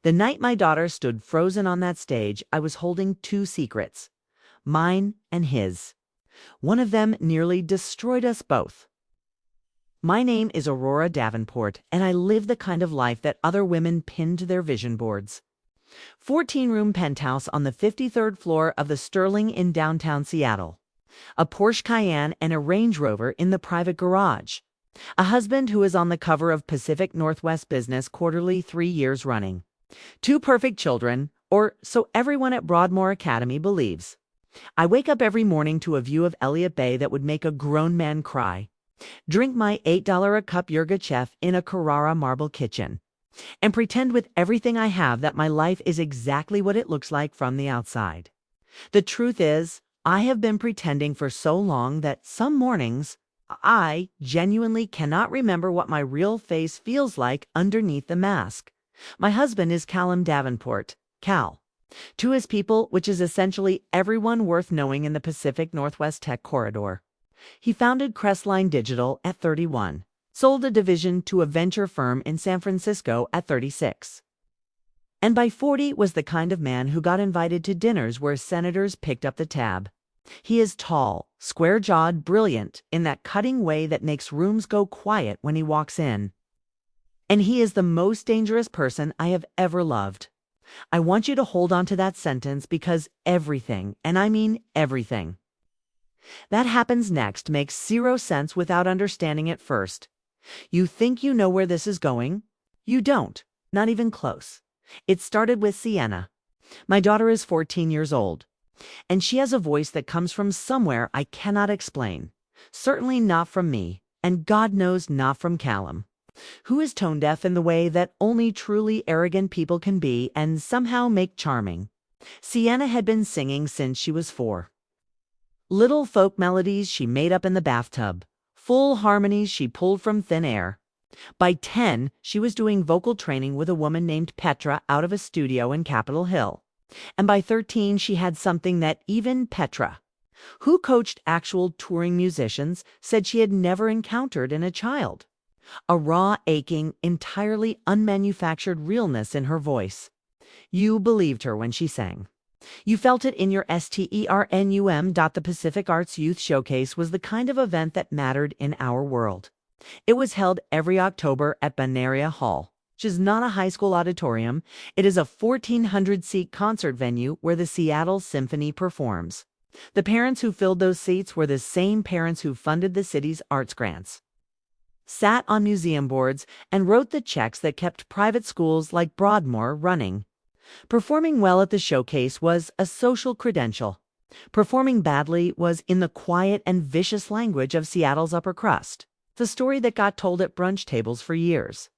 The night my daughter stood frozen on that stage, I was holding two secrets, mine and his. One of them nearly destroyed us both. My name is Aurora Davenport, and I live the kind of life that other women pin to their vision boards. 14-room penthouse on the 53rd floor of the Sterling in downtown Seattle. A Porsche Cayenne and a Range Rover in the private garage. A husband who is on the cover of Pacific Northwest Business Quarterly 3 years running. 2 perfect children, or so everyone at Broadmoor Academy believes. I wake up every morning to a view of Elliott Bay that would make a grown man cry. Drink my $8 a cup Yirgacheffe in a Carrara marble kitchen. And pretend with everything I have that my life is exactly what it looks like from the outside. The truth is, I have been pretending for so long that some mornings, I genuinely cannot remember what my real face feels like underneath the mask. My husband is Callum Davenport, Cal. To his people, which is essentially everyone worth knowing in the Pacific Northwest Tech Corridor. He founded Crestline Digital at 31, sold a division to a venture firm in San Francisco at 36. And by 40 was the kind of man who got invited to dinners where senators picked up the tab. He is tall, square-jawed, brilliant in that cutting way that makes rooms go quiet when he walks in. And he is the most dangerous person I have ever loved. I want you to hold on to that sentence because everything, and I mean everything, that happens next makes zero sense without understanding it first. You think you know where this is going? You don't, not even close. It started with Sienna. My daughter is 14 years old, and she has a voice that comes from somewhere I cannot explain. Certainly not from me, and God knows not from Callum, who is tone deaf in the way that only truly arrogant people can be and somehow make charming. Sienna had been singing since she was 4. Little folk melodies she made up in the bathtub, full harmonies she pulled from thin air. By 10, she was doing vocal training with a woman named Petra out of a studio in Capitol Hill. And by 13, she had something that even Petra, who coached actual touring musicians, said she had never encountered in a child. A raw, aching, entirely unmanufactured realness in her voice. You believed her when she sang. You felt it in your STERNUM. The Pacific Arts Youth Showcase was the kind of event that mattered in our world. It was held every October at Banneria Hall, which is not a high school auditorium. It is a 1,400-seat concert venue where the Seattle Symphony performs. The parents who filled those seats were the same parents who funded the city's arts grants, sat on museum boards, and wrote the checks that kept private schools like Broadmoor running. Performing well at the showcase was a social credential. Performing badly was in the quiet and vicious language of Seattle's upper crust, the story that got told at brunch tables for years.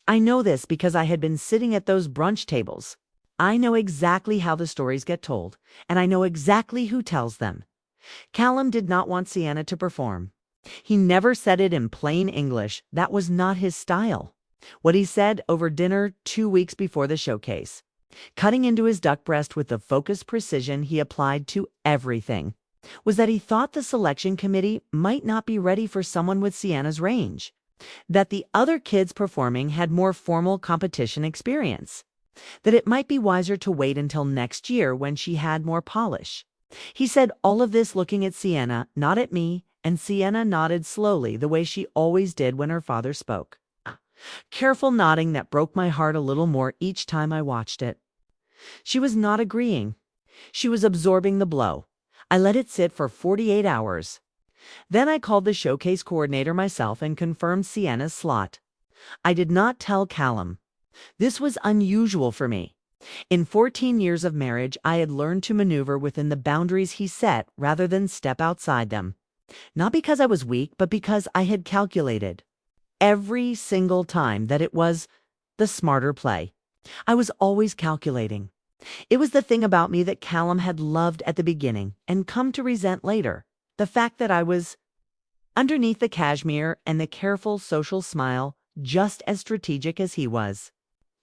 I know this because I had been sitting at those brunch tables. I know exactly how the stories get told, and I know exactly who tells them. Callum did not want Sienna to perform. He never said it in plain English. That was not his style. What he said over dinner 2 weeks before the showcase, cutting into his duck breast with the focused precision he applied to everything, was that he thought the selection committee might not be ready for someone with Sienna's range, that the other kids performing had more formal competition experience, that it might be wiser to wait until next year when she had more polish. He said all of this looking at Sienna, not at me, and Sienna nodded slowly the way she always did when her father spoke. Careful nodding that broke my heart a little more each time I watched it. She was not agreeing. She was absorbing the blow. I let it sit for 48 hours. Then I called the showcase coordinator myself and confirmed Sienna's slot. I did not tell Callum. This was unusual for me. In 14 years of marriage, I had learned to maneuver within the boundaries he set rather than step outside them. Not because I was weak, but because I had calculated every single time that it was the smarter play. I was always calculating. It was the thing about me that Callum had loved at the beginning and come to resent later. The fact that I was, underneath the cashmere and the careful social smile, just as strategic as he was.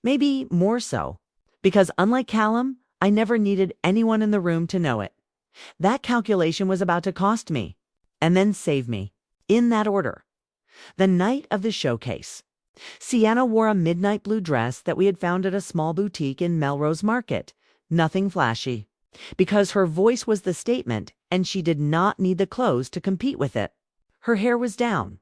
Maybe more so. Because unlike Callum, I never needed anyone in the room to know it. That calculation was about to cost me, and then save me, in that order. The night of the showcase, Sienna wore a midnight blue dress that we had found at a small boutique in Melrose Market. Nothing flashy. Because her voice was the statement, and she did not need the clothes to compete with it. Her hair was down.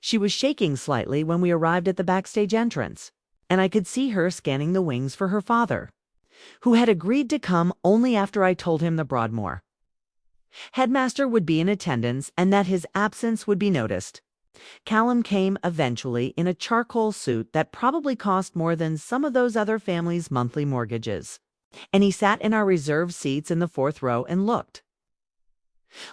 She was shaking slightly when we arrived at the backstage entrance, and I could see her scanning the wings for her father, who had agreed to come only after I told him the Broadmoor headmaster would be in attendance and that his absence would be noticed. Callum came eventually in a charcoal suit that probably cost more than some of those other families' monthly mortgages. And he sat in our reserved seats in the fourth row and looked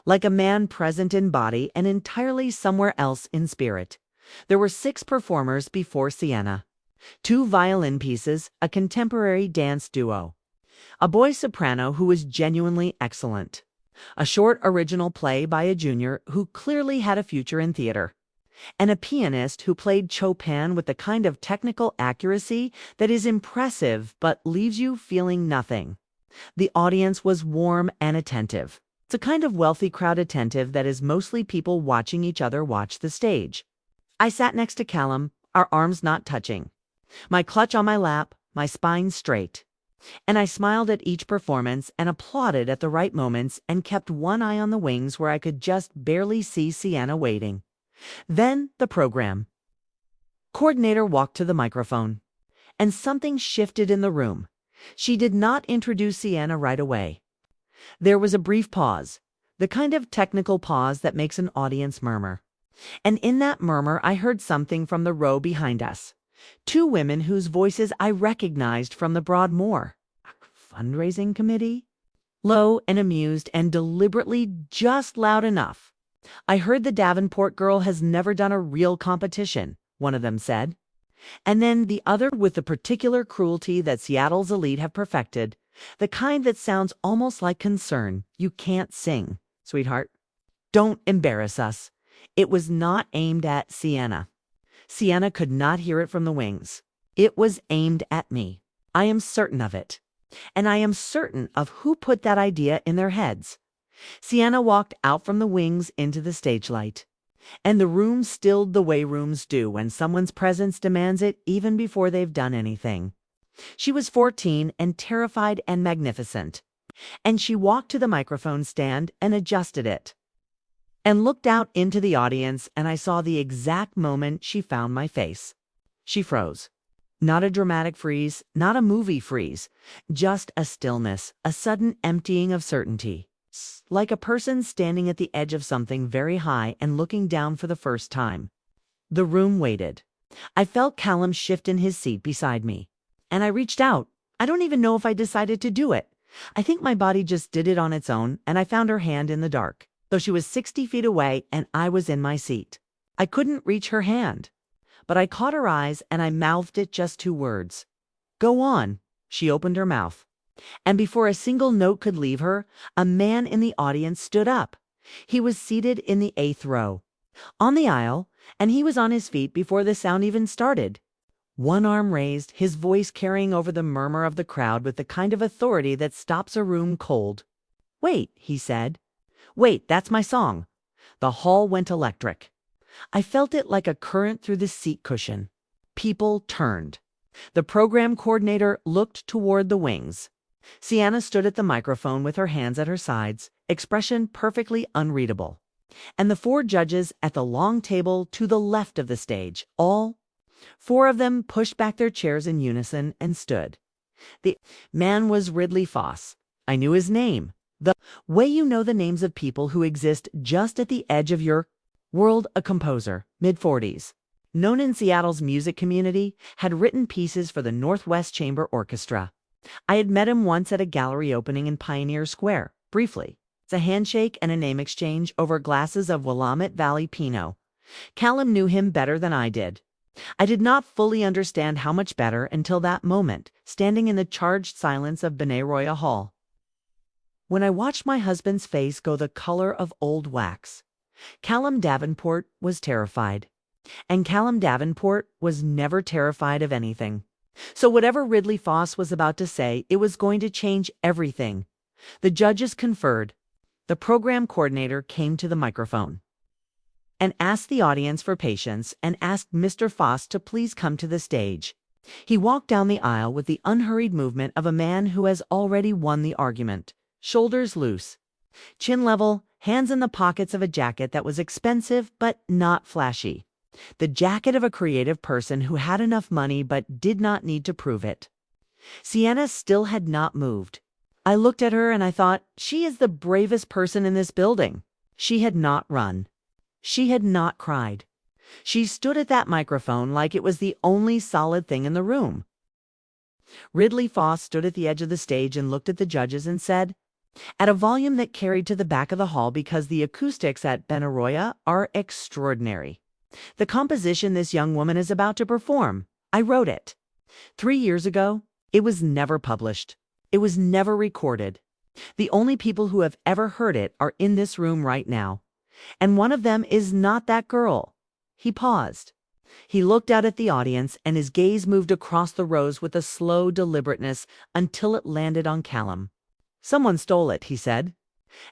like a man present in body and entirely somewhere else in spirit. There were 6 performers before Sienna. 2 violin pieces, a contemporary dance duo, a boy soprano who was genuinely excellent, a short original play by a junior who clearly had a future in theater, and a pianist who played Chopin with the kind of technical accuracy that is impressive but leaves you feeling nothing. The audience was warm and attentive. It's a kind of wealthy crowd attentive that is mostly people watching each other watch the stage. I sat next to Callum, our arms not touching, my clutch on my lap, my spine straight. And I smiled at each performance and applauded at the right moments and kept one eye on the wings where I could just barely see Sienna waiting. Then the program coordinator walked to the microphone, and something shifted in the room. She did not introduce Sienna right away. There was a brief pause, the kind of technical pause that makes an audience murmur. And in that murmur, I heard something from the row behind us. 2 women whose voices I recognized from the Broadmoor fundraising committee. Low and amused and deliberately just loud enough. I heard the Davenport girl has never done a real competition, one of them said. And then the other with the particular cruelty that Seattle's elite have perfected, the kind that sounds almost like concern. You can't sing, sweetheart. Don't embarrass us. It was not aimed at Sienna. Sienna could not hear it from the wings. It was aimed at me. I am certain of it. And I am certain of who put that idea in their heads. Sienna walked out from the wings into the stage light, and the room stilled the way rooms do when someone's presence demands it even before they've done anything. She was 14 and terrified and magnificent, and she walked to the microphone stand and adjusted it, and looked out into the audience, and I saw the exact moment she found my face. She froze. Not a dramatic freeze, not a movie freeze, just a stillness, a sudden emptying of certainty. Like a person standing at the edge of something very high and looking down for the first time. The room waited. I felt Callum shift in his seat beside me, and I reached out. I don't even know if I decided to do it. I think my body just did it on its own, and I found her hand in the dark, though she was 60 feet away and I was in my seat. I couldn't reach her hand, but I caught her eyes and I mouthed it just 2 words. Go on. She opened her mouth. And before a single note could leave her, a man in the audience stood up. He was seated in the 8th row, on the aisle, and he was on his feet before the sound even started. One arm raised, his voice carrying over the murmur of the crowd with the kind of authority that stops a room cold. Wait, he said. Wait, that's my song. The hall went electric. I felt it like a current through the seat cushion. People turned. The program coordinator looked toward the wings. Sienna stood at the microphone with her hands at her sides, expression perfectly unreadable. And the 4 judges at the long table to the left of the stage, all 4 of them pushed back their chairs in unison and stood. The man was Ridley Foss. I knew his name. The way you know the names of people who exist just at the edge of your world. A composer, mid-40s, known in Seattle's music community, had written pieces for the Northwest Chamber Orchestra. I had met him once at a gallery opening in Pioneer Square, briefly. It's a handshake and a name exchange over glasses of Willamette Valley Pinot. Callum knew him better than I did. I did not fully understand how much better until that moment, standing in the charged silence of Benaroya Hall, when I watched my husband's face go the color of old wax. Callum Davenport was terrified. And Callum Davenport was never terrified of anything. So whatever Ridley Foss was about to say, it was going to change everything. The judges conferred. The program coordinator came to the microphone. and asked the audience for patience and asked Mr. Foss to please come to the stage. He walked down the aisle with the unhurried movement of a man who has already won the argument. Shoulders loose, chin level, hands in the pockets of a jacket that was expensive but not flashy. The jacket of a creative person who had enough money but did not need to prove it. Sienna still had not moved. I looked at her and I thought, she is the bravest person in this building. She had not run. She had not cried. She stood at that microphone like it was the only solid thing in the room. Ridley Foss stood at the edge of the stage and looked at the judges and said, at a volume that carried to the back of the hall because the acoustics at Benaroya are extraordinary. The composition this young woman is about to perform, I wrote it. 3 years ago, it was never published. It was never recorded. The only people who have ever heard it are in this room right now. And one of them is not that girl. He paused. He looked out at the audience and his gaze moved across the rows with a slow deliberateness until it landed on Callum. Someone stole it, he said.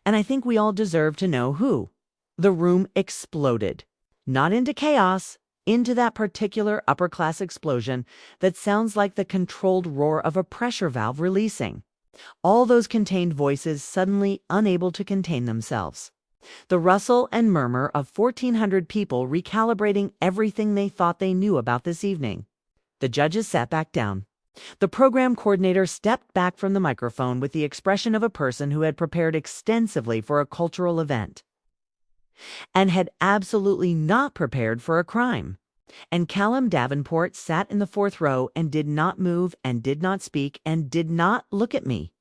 And I think we all deserve to know who. The room exploded. Not into chaos, into that particular upper-class explosion that sounds like the controlled roar of a pressure valve releasing. All those contained voices suddenly unable to contain themselves. The rustle and murmur of 1,400 people recalibrating everything they thought they knew about this evening. The judges sat back down. The program coordinator stepped back from the microphone with the expression of a person who had prepared extensively for a cultural event and had absolutely not prepared for a crime. And Callum Davenport sat in the 4th row and did not move and did not speak and did not look at me.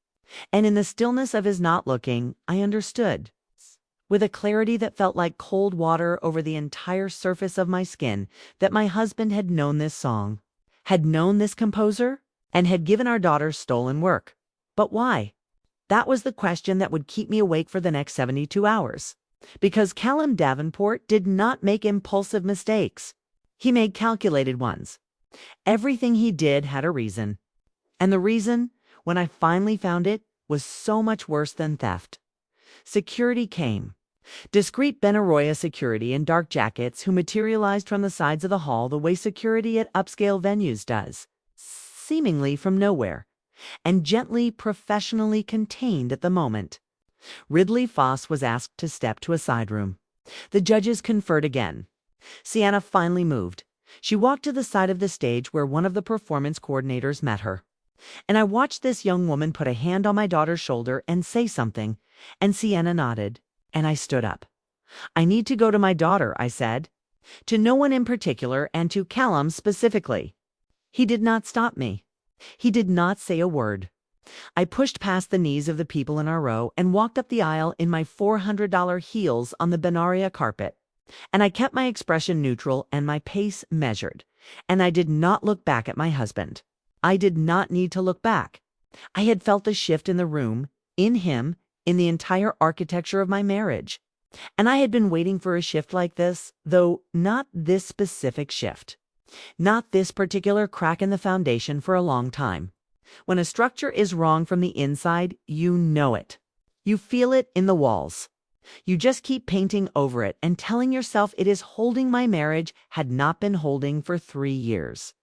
And in the stillness of his not looking, I understood. With a clarity that felt like cold water over the entire surface of my skin, that my husband had known this song, had known this composer, and had given our daughter stolen work. But why? That was the question that would keep me awake for the next 72 hours. Because Callum Davenport did not make impulsive mistakes. He made calculated ones. Everything he did had a reason. And the reason, when I finally found it, was so much worse than theft. Security came. Discreet Benaroya security in dark jackets who materialized from the sides of the hall the way security at upscale venues does, seemingly from nowhere, and gently, professionally contained at the moment. Ridley Foss was asked to step to a side room. The judges conferred again. Sienna finally moved. She walked to the side of the stage where one of the performance coordinators met her. And I watched this young woman put a hand on my daughter's shoulder and say something, and Sienna nodded, and I stood up. I need to go to my daughter, I said. To no one in particular and to Callum specifically. He did not stop me. He did not say a word. I pushed past the knees of the people in our row and walked up the aisle in my $400 heels on the Benaria carpet. And I kept my expression neutral and my pace measured. And I did not look back at my husband. I did not need to look back. I had felt the shift in the room, in him, in the entire architecture of my marriage. And I had been waiting for a shift like this, though not this specific shift. Not this particular crack in the foundation for a long time. When a structure is wrong from the inside, you know it. You feel it in the walls. You just keep painting over it and telling yourself it is holding my marriage had not been holding for 3 years.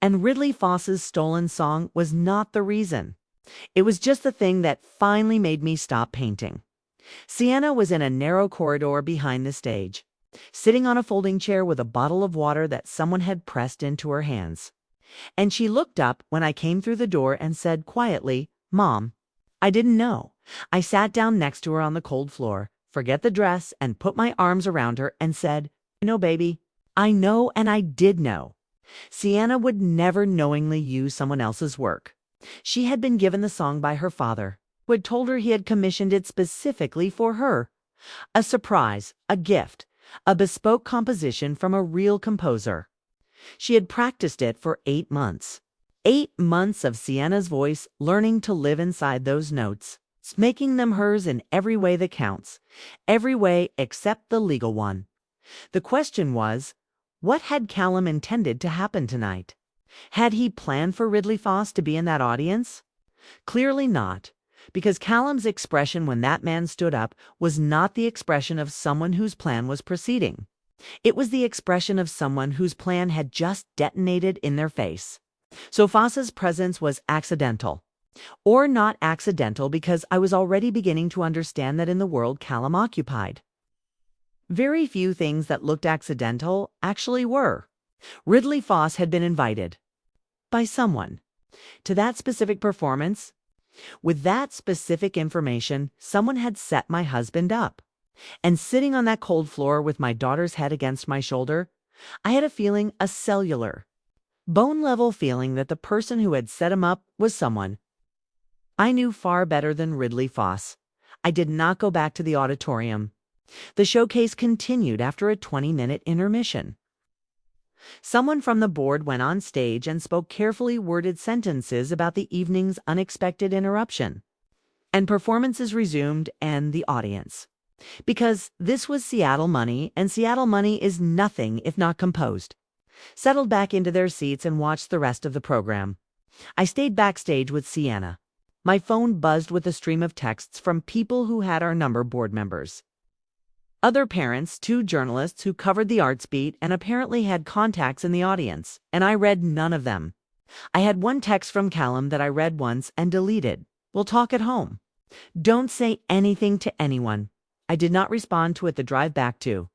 And Ridley Foss's stolen song was not the reason. It was just the thing that finally made me stop painting. Sienna was in a narrow corridor behind the stage, sitting on a folding chair with a bottle of water that someone had pressed into her hands. And she looked up when I came through the door and said quietly, "Mom." I didn't know. I sat down next to her on the cold floor, forget the dress, and put my arms around her and said, "No, baby. I know, and I did know. Sienna would never knowingly use someone else's work. She had been given the song by her father, who had told her he had commissioned it specifically for her. A surprise, a gift, a bespoke composition from a real composer. She had practiced it for 8 months. 8 months of Sienna's voice, learning to live inside those notes, making them hers in every way that counts, every way except the legal one. The question was, what had Callum intended to happen tonight? Had he planned for Ridley Foss to be in that audience? Clearly not, because Callum's expression when that man stood up was not the expression of someone whose plan was proceeding. It was the expression of someone whose plan had just detonated in their face. So Foss's presence was accidental. Or not accidental, because I was already beginning to understand that in the world Callum occupied, very few things that looked accidental actually were. Ridley Foss had been invited by someone to that specific performance. With that specific information, someone had set my husband up. And sitting on that cold floor with my daughter's head against my shoulder, I had a feeling, a cellular, bone-level feeling, that the person who had set him up was someone I knew far better than Ridley Foss. I did not go back to the auditorium. The showcase continued after a 20-minute intermission. Someone from the board went on stage and spoke carefully worded sentences about the evening's unexpected interruption. And performances resumed, and the audience. Because this was Seattle money, and Seattle money is nothing if not composed, settled back into their seats and watched the rest of the program. I stayed backstage with Sienna. My phone buzzed with a stream of texts from people who had our number, board members, other parents, 2 journalists who covered the arts beat and apparently had contacts in the audience, and I read none of them. I had one text from Callum that I read once and deleted. "We'll talk at home. Don't say anything to anyone." I did not respond to it the drive back to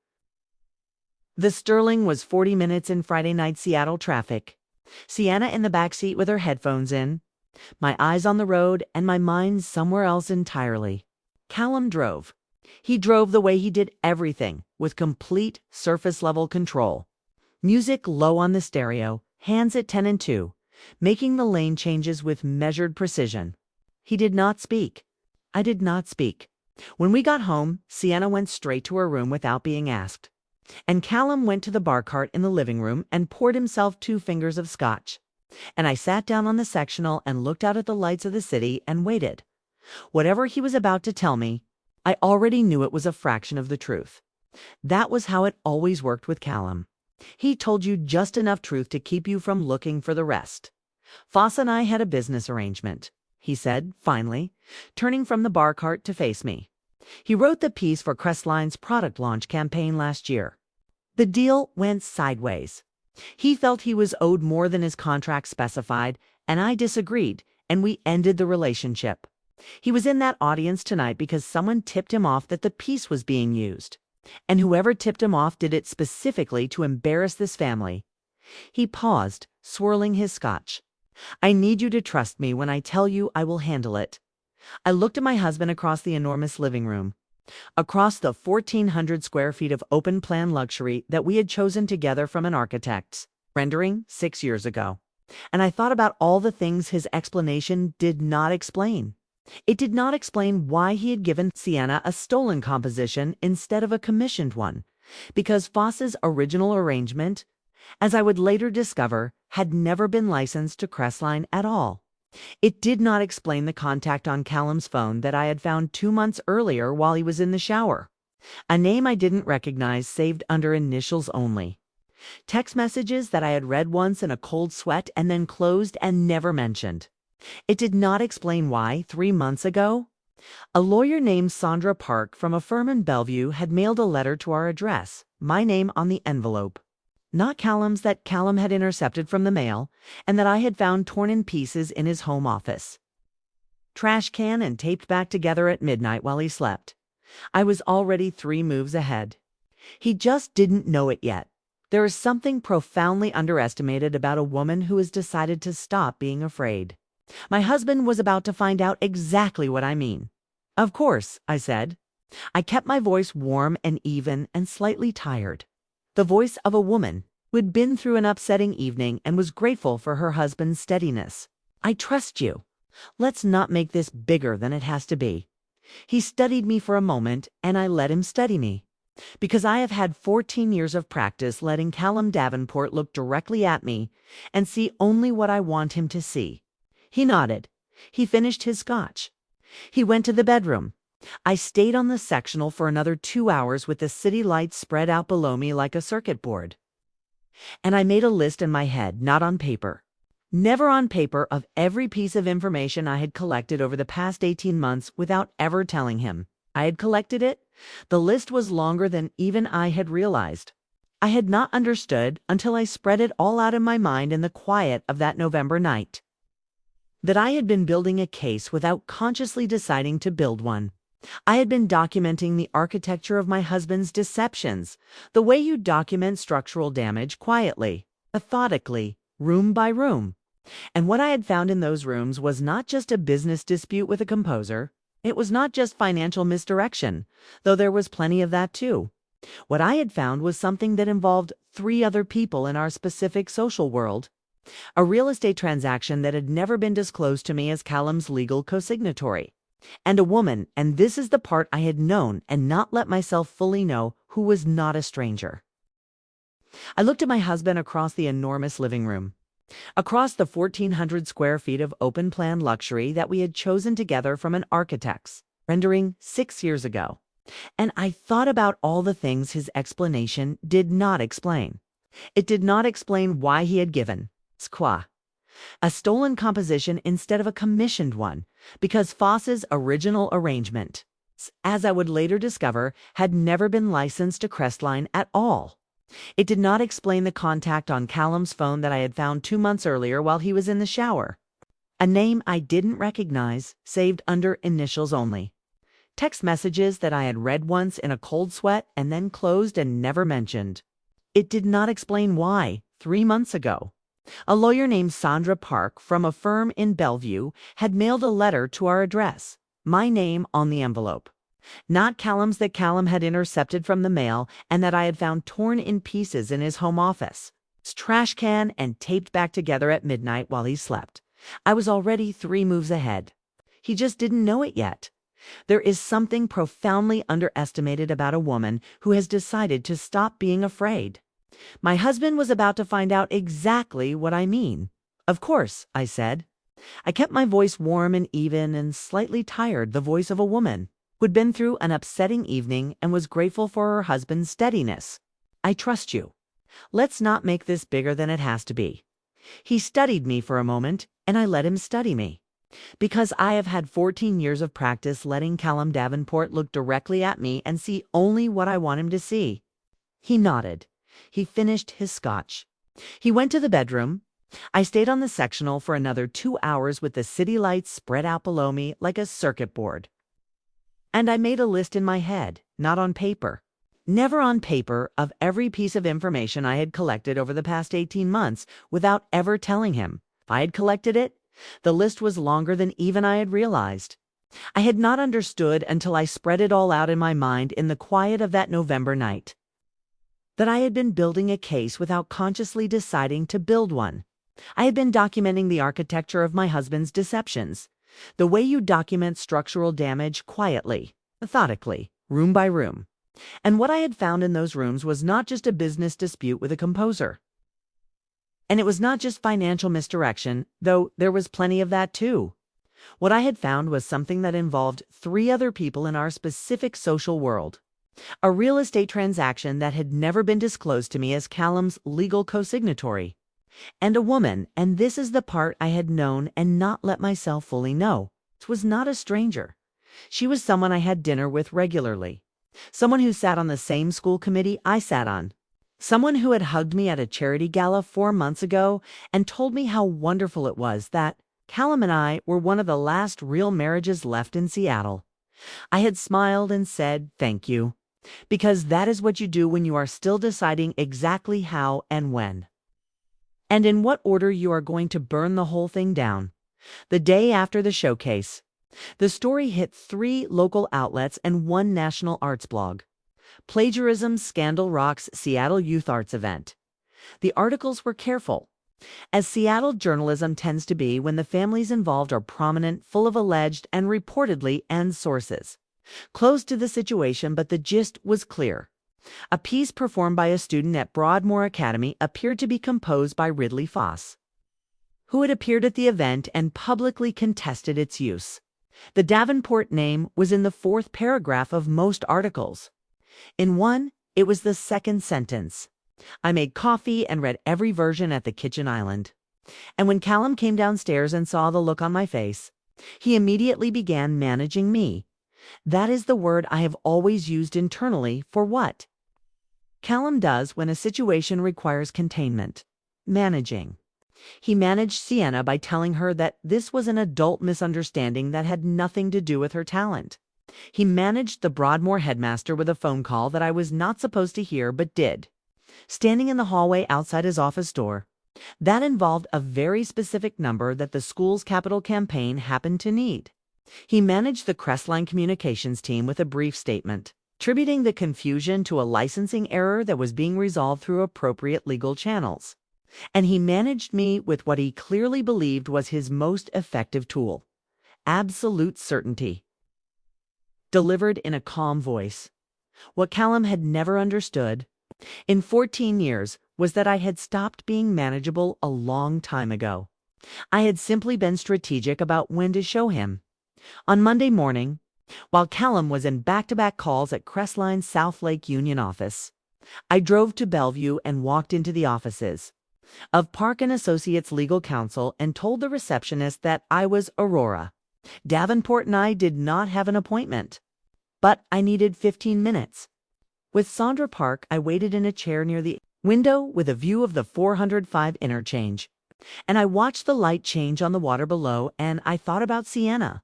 the Sterling was 40 minutes in Friday night Seattle traffic. Sienna in the back seat with her headphones in, my eyes on the road and my mind somewhere else entirely. Callum drove. He drove the way he did everything, with complete surface-level control. Music low on the stereo, hands at 10 and 2, making the lane changes with measured precision. He did not speak. I did not speak. When we got home, Sienna went straight to her room without being asked. And Callum went to the bar cart in the living room and poured himself 2 fingers of scotch. And I sat down on the sectional and looked out at the lights of the city and waited. Whatever he was about to tell me, I already knew it was a fraction of the truth. That was how it always worked with Callum. He told you just enough truth to keep you from looking for the rest. "Foss and I had a business arrangement," he said, finally, turning from the bar cart to face me. "He wrote the piece for Crestline's product launch campaign last year. The deal went sideways. He felt he was owed more than his contract specified, and I disagreed, and we ended the relationship. He was in that audience tonight because someone tipped him off that the piece was being used. And whoever tipped him off did it specifically to embarrass this family." He paused, swirling his scotch. "I need you to trust me when I tell you I will handle it." I looked at my husband across the enormous living room, across the 1,400 square feet of open-plan luxury that we had chosen together from an architect's rendering 6 years ago. And I thought about all the things his explanation did not explain. It did not explain why he had given Sienna a stolen composition instead of a commissioned one, because Foss's original arrangement, as I would later discover, had never been licensed to Crestline at all. It did not explain the contact on Callum's phone that I had found 2 months earlier while he was in the shower. A name I didn't recognize, saved under initials only. Text messages that I had read once in a cold sweat and then closed and never mentioned. It did not explain why, 3 months ago, a lawyer named Sandra Park from a firm in Bellevue had mailed a letter to our address, my name on the envelope. Not Callum's, that Callum had intercepted from the mail, and that I had found torn in pieces in his home office. Trash can and taped back together at midnight while he slept. I was already 3 moves ahead. He just didn't know it yet. There is something profoundly underestimated about a woman who has decided to stop being afraid. My husband was about to find out exactly what I mean. "Of course," I said. I kept my voice warm and even and slightly tired. The voice of a woman who had been through an upsetting evening and was grateful for her husband's steadiness. "I trust you. Let's not make this bigger than it has to be." He studied me for a moment, and I let him study me. Because I have had 14 years of practice letting Callum Davenport look directly at me and see only what I want him to see. He nodded. He finished his scotch. He went to the bedroom. I stayed on the sectional for another 2 hours with the city lights spread out below me like a circuit board. And I made a list in my head, not on paper. Never on paper, of every piece of information I had collected over the past 18 months without ever telling him I had collected it. The list was longer than even I had realized. I had not understood until I spread it all out in my mind in the quiet of that November night. That I had been building a case without consciously deciding to build one. I had been documenting the architecture of my husband's deceptions, the way you document structural damage quietly, methodically, room by room. And what I had found in those rooms was not just a business dispute with a composer. It was not just financial misdirection, though there was plenty of that too. What I had found was something that involved 3 other people in our specific social world. A real estate transaction that had never been disclosed to me as Callum's legal co-signatory. And a woman, and this is the part I had known and not let myself fully know, who was not a stranger. I looked at my husband across the enormous living room, across the 1,400 square feet of open-plan luxury that we had chosen together from an architect's rendering 6 years ago, and I thought about all the things his explanation did not explain. It did not explain why he had given Squa a stolen composition instead of a commissioned one, because Foss's original arrangement, as I would later discover, had never been licensed to Crestline at all. It did not explain the contact on Callum's phone that I had found 2 months earlier while he was in the shower. A name I didn't recognize, saved under initials only. Text messages that I had read once in a cold sweat and then closed and never mentioned. It did not explain why, 3 months ago, a lawyer named Sandra Park from a firm in Bellevue had mailed a letter to our address, my name on the envelope. Not Callum's, that Callum had intercepted from the mail and that I had found torn in pieces in his home office, trash can and taped back together at midnight while he slept. I was already 3 moves ahead. He just didn't know it yet. There is something profoundly underestimated about a woman who has decided to stop being afraid. My husband was about to find out exactly what I mean. Of course, I said. I kept my voice warm and even and slightly tired, the voice of a woman who'd been through an upsetting evening and was grateful for her husband's steadiness. I trust you. Let's not make this bigger than it has to be. He studied me for a moment, and I let him study me. Because I have had 14 years of practice letting Callum Davenport look directly at me and see only what I want him to see. He nodded. He finished his scotch. He went to the bedroom. I stayed on the sectional for another 2 hours with the city lights spread out below me like a circuit board. And I made a list in my head, not on paper. Never on paper, of every piece of information I had collected over the past 18 months without ever telling him. If I had collected it, the list was longer than even I had realized. I had not understood until I spread it all out in my mind in the quiet of that November night. That I had been building a case without consciously deciding to build one. I had been documenting the architecture of my husband's deceptions, the way you document structural damage quietly, methodically, room by room. And what I had found in those rooms was not just a business dispute with a composer. And it was not just financial misdirection, though there was plenty of that too. What I had found was something that involved 3 other people in our specific social world. A real estate transaction that had never been disclosed to me as Callum's legal co-signatory. And a woman, and this is the part I had known and not let myself fully know. It was not a stranger. She was someone I had dinner with regularly. Someone who sat on the same school committee I sat on. Someone who had hugged me at a charity gala 4 months ago and told me how wonderful it was that Callum and I were one of the last real marriages left in Seattle. I had smiled and said thank you, because that is what you do when you are still deciding exactly how and when. And in what order you are going to burn the whole thing down. The day after the showcase, the story hit 3 local outlets and 1 national arts blog. Plagiarism Scandal Rocks Seattle Youth Arts Event. The articles were careful, as Seattle journalism tends to be when the families involved are prominent, full of alleged and reportedly and sources. Close to the situation, but the gist was clear. A piece performed by a student at Broadmoor Academy appeared to be composed by Ridley Foss, who had appeared at the event and publicly contested its use. The Davenport name was in the 4th paragraph of most articles. In one, it was the 2nd sentence. I made coffee and read every version at the kitchen island. And when Callum came downstairs and saw the look on my face, he immediately began managing me. That is the word I have always used internally for what? Callum does when a situation requires containment. Managing. He managed Sienna by telling her that this was an adult misunderstanding that had nothing to do with her talent. He managed the Broadmoor headmaster with a phone call that I was not supposed to hear but did, standing in the hallway outside his office door. That involved a very specific number that the school's capital campaign happened to need. He managed the Crestline communications team with a brief statement, attributing the confusion to a licensing error that was being resolved through appropriate legal channels. And he managed me with what he clearly believed was his most effective tool: absolute certainty. Delivered in a calm voice. What Callum had never understood in 14 years was that I had stopped being manageable a long time ago. I had simply been strategic about when to show him. On Monday morning, while Callum was in back-to-back calls at Crestline's South Lake Union office, I drove to Bellevue and walked into the offices of Park & Associates Legal Counsel and told the receptionist that I was Aurora. Davenport and I did not have an appointment, but I needed 15 minutes. With Sandra Park, I waited in a chair near the window with a view of the 405 interchange, and I watched the light change on the water below, and I thought about Sienna,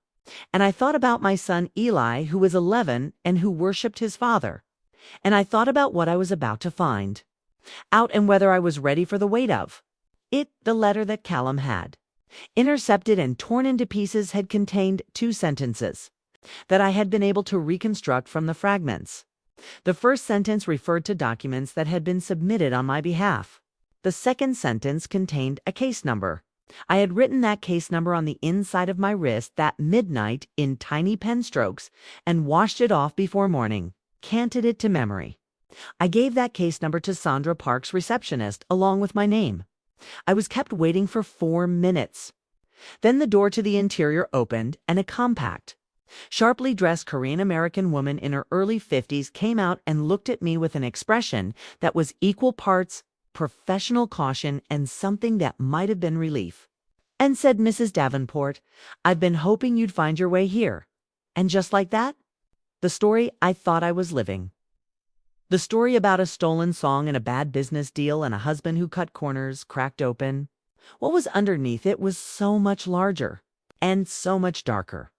and I thought about my son Eli, who was 11 and who worshipped his father, and I thought about what I was about to find out and whether I was ready for the weight of it. The letter that Callum had intercepted and torn into pieces had contained 2 sentences that I had been able to reconstruct from the fragments. The first sentence referred to documents that had been submitted on my behalf. The second sentence contained a case number. I had written that case number on the inside of my wrist that midnight in tiny pen strokes and washed it off before morning, canted it to memory. I gave that case number to Sandra Park's receptionist along with my name. I was kept waiting for 4 minutes. Then the door to the interior opened and a compact, sharply dressed Korean-American woman in her early 50s came out and looked at me with an expression that was equal parts professional caution and something that might have been relief, and said, "Mrs. Davenport, I've been hoping you'd find your way here." And just like that, the story I thought I was living. The story about a stolen song and a bad business deal and a husband who cut corners, cracked open. What was underneath it was so much larger and so much darker.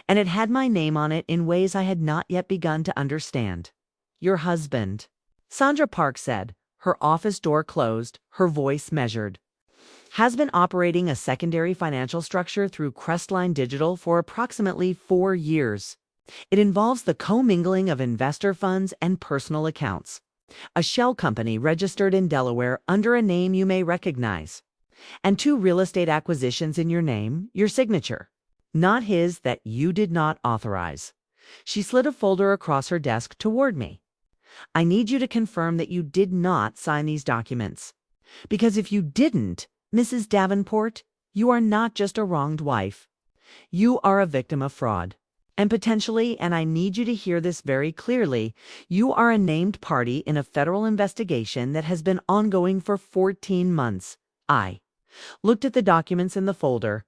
And it had my name on it in ways I had not yet begun to understand. "Your husband," Sandra Park said, her office door closed, her voice measured, "has been operating a secondary financial structure through Crestline Digital for approximately 4 years. It involves the commingling of investor funds and personal accounts, a shell company registered in Delaware under a name you may recognize, and 2 real estate acquisitions in your name, your signature. Not his, that you did not authorize." She slid a folder across her desk toward me. "I need you to confirm that you did not sign these documents. Because if you didn't, Mrs. Davenport, you are not just a wronged wife. You are a victim of fraud. And potentially, and I need you to hear this very clearly, you are a named party in a federal investigation that has been ongoing for 14 months. I looked at the documents in the folder.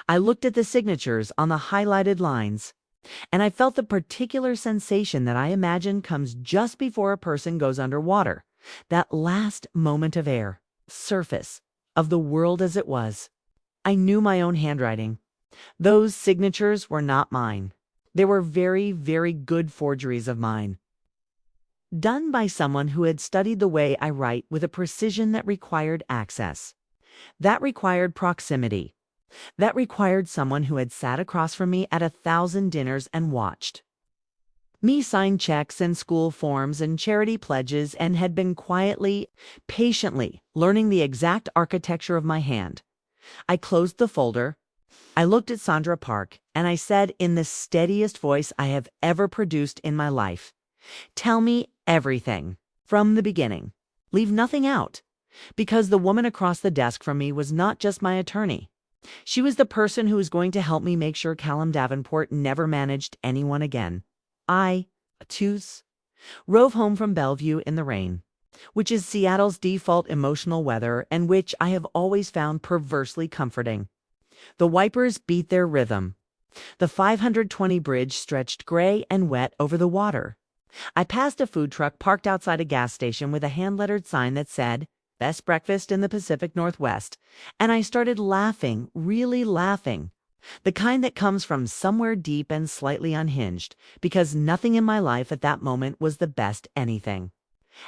I looked at the signatures on the highlighted lines, and I felt the particular sensation that I imagine comes just before a person goes underwater, that last moment of air, surface, of the world as it was. I knew my own handwriting. Those signatures were not mine. They were very, very good forgeries of mine, done by someone who had studied the way I write with a precision that required access, that required proximity, that required someone who had sat across from me at 1,000 dinners and watched me sign checks and school forms and charity pledges and had been quietly, patiently learning the exact architecture of my hand. I closed the folder. I looked at Sandra Park, and I said in the steadiest voice I have ever produced in my life, "Tell me everything, from the beginning. Leave nothing out." Because the woman across the desk from me was not just my attorney. She was the person who was going to help me make sure Callum Davenport never managed anyone again. I, Tooth, rove home from Bellevue in the rain, which is Seattle's default emotional weather and which I have always found perversely comforting. The wipers beat their rhythm. The 520 bridge stretched gray and wet over the water. I passed a food truck parked outside a gas station with a hand-lettered sign that said, "Best breakfast in the Pacific Northwest," and I started laughing, really laughing. The kind that comes from somewhere deep and slightly unhinged, because nothing in my life at that moment was the best anything.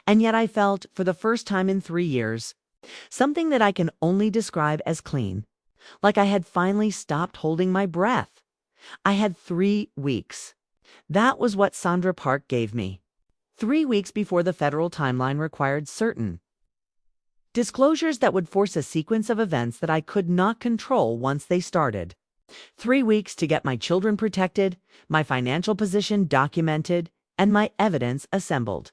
And yet I felt, for the first time in 3 years, something that I can only describe as clean, like I had finally stopped holding my breath. I had 3 weeks. That was what Sandra Park gave me. 3 weeks before the federal timeline required certain disclosures that would force a sequence of events that I could not control once they started. 3 weeks to get my children protected, my financial position documented, and my evidence assembled.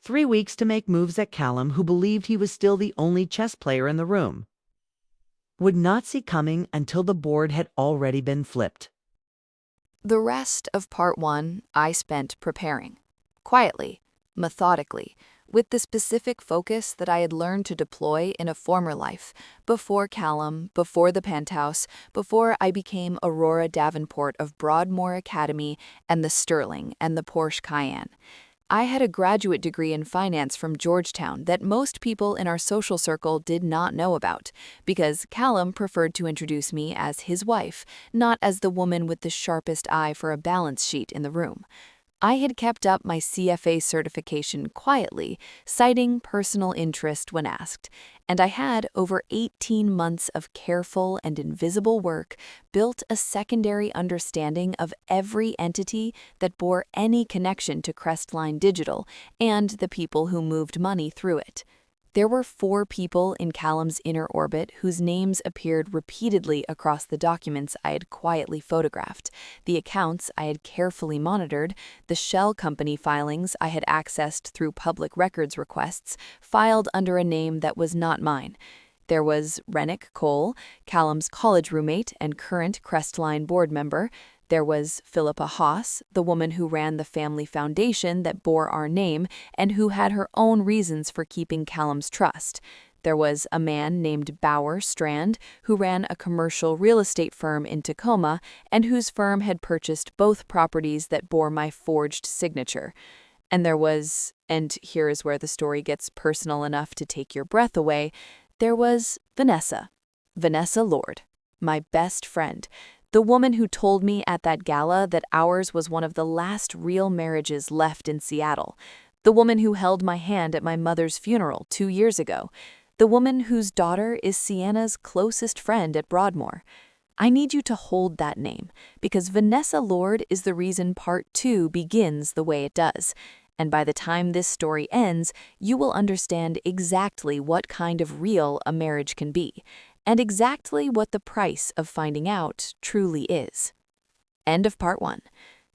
3 weeks to make moves at Callum, who believed he was still the only chess player in the room. Would not see coming until the board had already been flipped. The rest of part 1 I spent preparing, quietly, methodically, with the specific focus that I had learned to deploy in a former life, before Callum, before the penthouse, before I became Aurora Davenport of Broadmoor Academy and the Sterling and the Porsche Cayenne. I had a graduate degree in finance from Georgetown that most people in our social circle did not know about, because Callum preferred to introduce me as his wife, not as the woman with the sharpest eye for a balance sheet in the room. I had kept up my CFA certification quietly, citing personal interest when asked, and I had, over 18 months of careful and invisible work, built a secondary understanding of every entity that bore any connection to Crestline Digital and the people who moved money through it. There were 4 people in Callum's inner orbit whose names appeared repeatedly across the documents I had quietly photographed, the accounts I had carefully monitored, the shell company filings I had accessed through public records requests, filed under a name that was not mine. There was Rennick Cole, Callum's college roommate and current Crestline board member. There was Philippa Haas, the woman who ran the family foundation that bore our name and who had her own reasons for keeping Callum's trust. There was a man named Bauer Strand, who ran a commercial real estate firm in Tacoma and whose firm had purchased both properties that bore my forged signature. And there was, and here is where the story gets personal enough to take your breath away, there was Vanessa Lord, my best friend. The woman who told me at that gala that ours was one of the last real marriages left in Seattle. The woman who held my hand at my mother's funeral 2 years ago. The woman whose daughter is Sienna's closest friend at Broadmoor. I need you to hold that name, because Vanessa Lord is the reason part 2 begins the way it does. And by the time this story ends, you will understand exactly what kind of real a marriage can be, and exactly what the price of finding out truly is. End of part 1.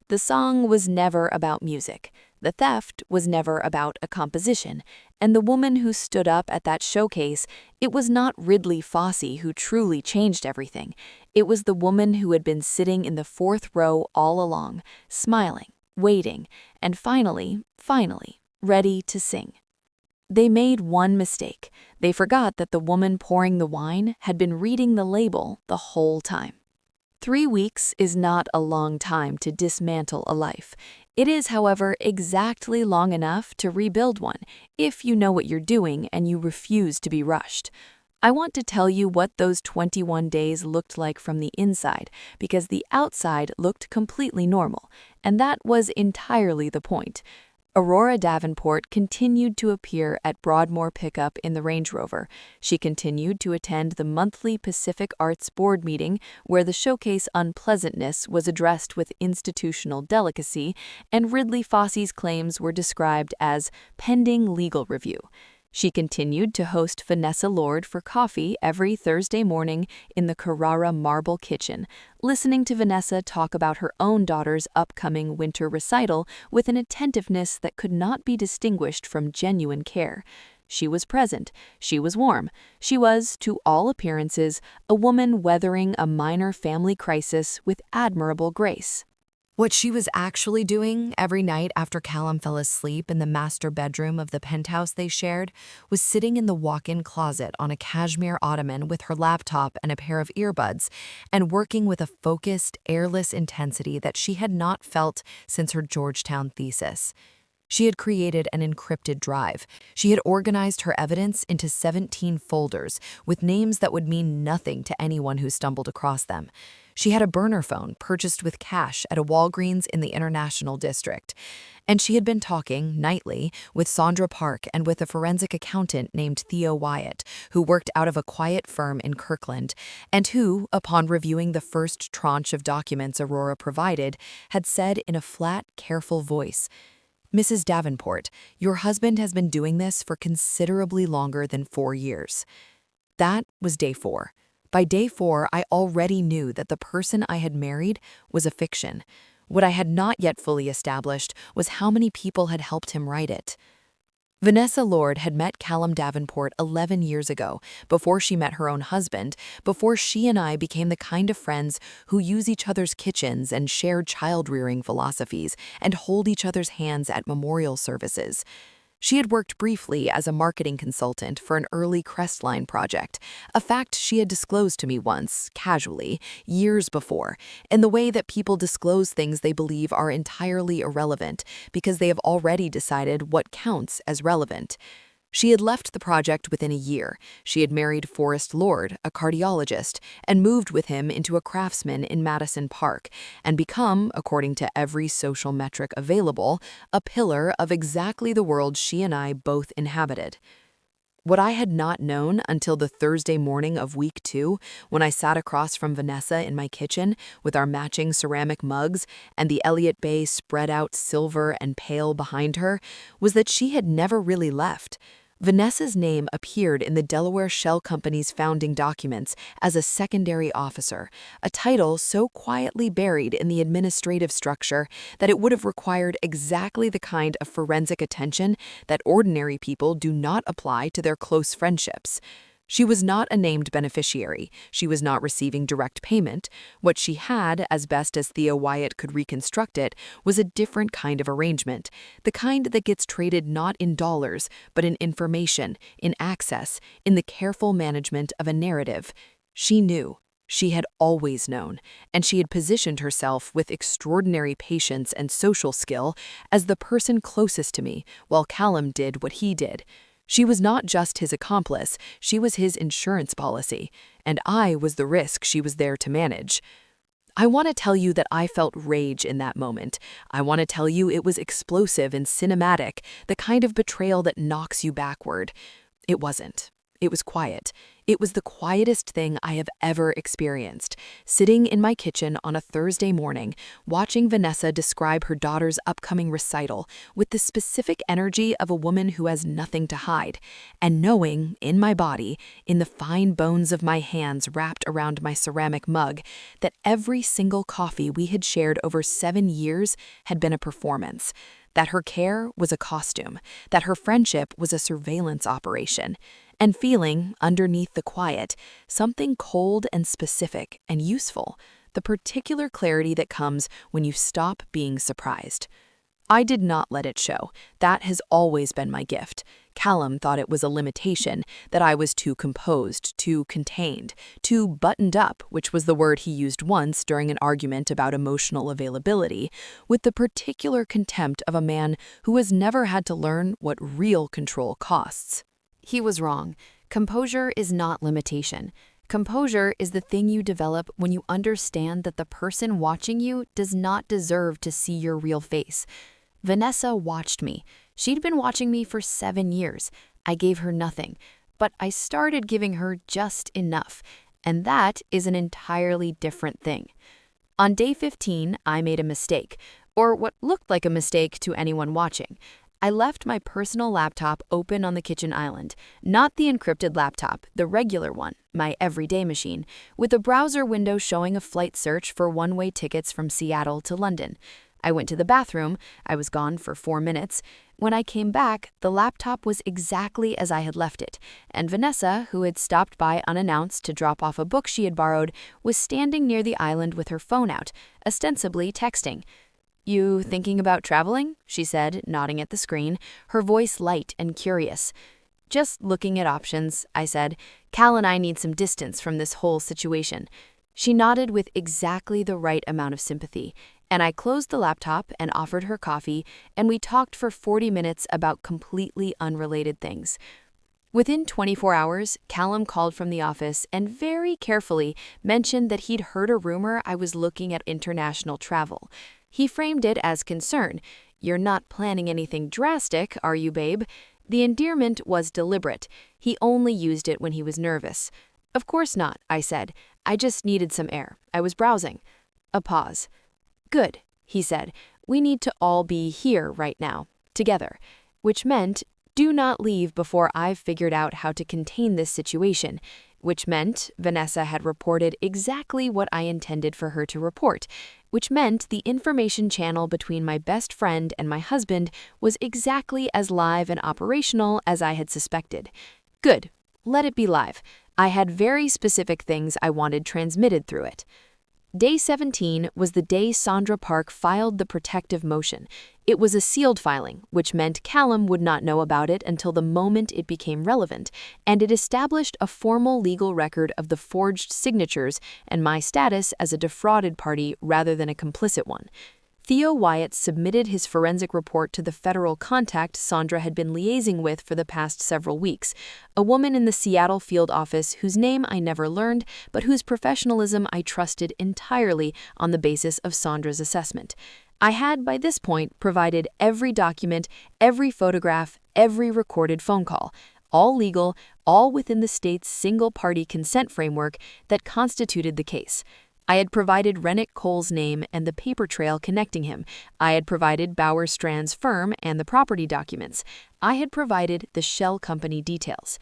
The song was never about music, the theft was never about a composition, and the woman who stood up at that showcase, it was not Ridley Fossey who truly changed everything. It was the woman who had been sitting in the 4th row all along, smiling, waiting, and finally, ready to sing. They made one mistake. They forgot that the woman pouring the wine had been reading the label the whole time. 3 weeks is not a long time to dismantle a life. It is, however, exactly long enough to rebuild one, if you know what you're doing and you refuse to be rushed. I want to tell you what those 21 days looked like from the inside, because the outside looked completely normal, and that was entirely the point. Aurora Davenport continued to appear at Broadmoor Pickup in the Range Rover. She continued to attend the monthly Pacific Arts Board meeting, where the showcase unpleasantness was addressed with institutional delicacy, and Ridley Fossey's claims were described as pending legal review. She continued to host Vanessa Lord for coffee every Thursday morning in the Carrara Marble Kitchen, listening to Vanessa talk about her own daughter's upcoming winter recital with an attentiveness that could not be distinguished from genuine care. She was present, she was warm, she was, to all appearances, a woman weathering a minor family crisis with admirable grace. What she was actually doing every night after Callum fell asleep in the master bedroom of the penthouse they shared was sitting in the walk-in closet on a cashmere ottoman with her laptop and a pair of earbuds and working with a focused, airless intensity that she had not felt since her Georgetown thesis. She had created an encrypted drive. She had organized her evidence into 17 folders with names that would mean nothing to anyone who stumbled across them. She had a burner phone purchased with cash at a Walgreens in the International District. And she had been talking, nightly, with Sandra Park and with a forensic accountant named Theo Wyatt, who worked out of a quiet firm in Kirkland, and who, upon reviewing the first tranche of documents Aurora provided, had said in a flat, careful voice, "Mrs. Davenport, your husband has been doing this for considerably longer than 4 years." That was day 4. By day 4, I already knew that the person I had married was a fiction. What I had not yet fully established was how many people had helped him write it. Vanessa Lord had met Callum Davenport 11 years ago, before she met her own husband, before she and I became the kind of friends who use each other's kitchens and share child-rearing philosophies and hold each other's hands at memorial services. She had worked briefly as a marketing consultant for an early Crestline project, a fact she had disclosed to me once, casually, years before, in the way that people disclose things they believe are entirely irrelevant because they have already decided what counts as relevant. She had left the project within a year. She had married Forrest Lord, a cardiologist, and moved with him into a craftsman in Madison Park, and become, according to every social metric available, a pillar of exactly the world she and I both inhabited. What I had not known until the Thursday morning of week 2, when I sat across from Vanessa in my kitchen with our matching ceramic mugs and the Elliott Bay spread out silver and pale behind her, was that she had never really left. Vanessa's name appeared in the Delaware Shell Company's founding documents as a secondary officer, a title so quietly buried in the administrative structure that it would have required exactly the kind of forensic attention that ordinary people do not apply to their close friendships. She was not a named beneficiary. She was not receiving direct payment. What she had, as best as Theo Wyatt could reconstruct it, was a different kind of arrangement, the kind that gets traded not in dollars, but in information, in access, in the careful management of a narrative. She knew. She had always known, and she had positioned herself with extraordinary patience and social skill as the person closest to me, while Callum did what he did. She was not just his accomplice, she was his insurance policy, and I was the risk she was there to manage. I want to tell you that I felt rage in that moment. I want to tell you it was explosive and cinematic, the kind of betrayal that knocks you backward. It wasn't. It was quiet. It was the quietest thing I have ever experienced, sitting in my kitchen on a Thursday morning, watching Vanessa describe her daughter's upcoming recital with the specific energy of a woman who has nothing to hide, and knowing, in my body, in the fine bones of my hands wrapped around my ceramic mug, that every single coffee we had shared over 7 years had been a performance, that her care was a costume, that her friendship was a surveillance operation, and feeling, underneath the quiet, something cold and specific and useful, the particular clarity that comes when you stop being surprised. I did not let it show. That has always been my gift. Callum thought it was a limitation, that I was too composed, too contained, too buttoned up, which was the word he used once during an argument about emotional availability, with the particular contempt of a man who has never had to learn what real control costs. He was wrong. Composure is not limitation. Composure is the thing you develop when you understand that the person watching you does not deserve to see your real face. Vanessa watched me. She'd been watching me for 7 years. I gave her nothing, but I started giving her just enough, and that is an entirely different thing. On day 15, I made a mistake, or what looked like a mistake to anyone watching. I left my personal laptop open on the kitchen island, not the encrypted laptop, the regular one, my everyday machine, with a browser window showing a flight search for one-way tickets from Seattle to London. I went to the bathroom. I was gone for 4 minutes. When I came back, the laptop was exactly as I had left it, and Vanessa, who had stopped by unannounced to drop off a book she had borrowed, was standing near the island with her phone out, ostensibly texting. "You thinking about traveling?" she said, nodding at the screen, her voice light and curious. "Just looking at options," I said. "Cal and I need some distance from this whole situation." She nodded with exactly the right amount of sympathy, and I closed the laptop and offered her coffee, and we talked for 40 minutes about completely unrelated things. Within 24 hours, Callum called from the office and very carefully mentioned that he'd heard a rumor I was looking at international travel. He framed it as concern. "You're not planning anything drastic, are you, babe?" The endearment was deliberate. He only used it when he was nervous. "Of course not," I said. "I just needed some air. I was browsing." A pause. "Good," he said. "We need to all be here right now, together." Which meant, do not leave before I've figured out how to contain this situation. Which meant Vanessa had reported exactly what I intended for her to report. Which meant the information channel between my best friend and my husband was exactly as live and operational as I had suspected. Good. Let it be live. I had very specific things I wanted transmitted through it. Day 17 was the day Sandra Park filed the protective motion. It was a sealed filing, which meant Callum would not know about it until the moment it became relevant, and it established a formal legal record of the forged signatures and my status as a defrauded party rather than a complicit one. Theo Wyatt submitted his forensic report to the federal contact Sandra had been liaising with for the past several weeks, a woman in the Seattle field office whose name I never learned, but whose professionalism I trusted entirely on the basis of Sandra's assessment. I had, by this point, provided every document, every photograph, every recorded phone call, all legal, all within the state's single-party consent framework that constituted the case. I had provided Rennick Cole's name and the paper trail connecting him. I had provided Bauer Strand's firm and the property documents. I had provided the shell company details.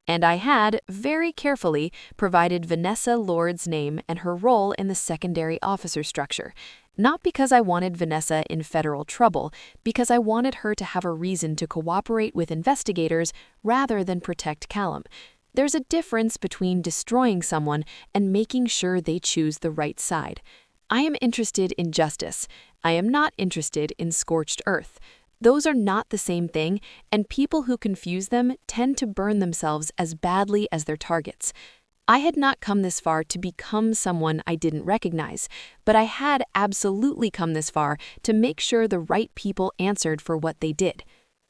And I had, very carefully, provided Vanessa Lord's name and her role in the secondary officer structure. Not because I wanted Vanessa in federal trouble, because I wanted her to have a reason to cooperate with investigators rather than protect Callum. There's a difference between destroying someone and making sure they choose the right side. I am interested in justice. I am not interested in scorched earth. Those are not the same thing, and people who confuse them tend to burn themselves as badly as their targets. I had not come this far to become someone I didn't recognize, but I had absolutely come this far to make sure the right people answered for what they did.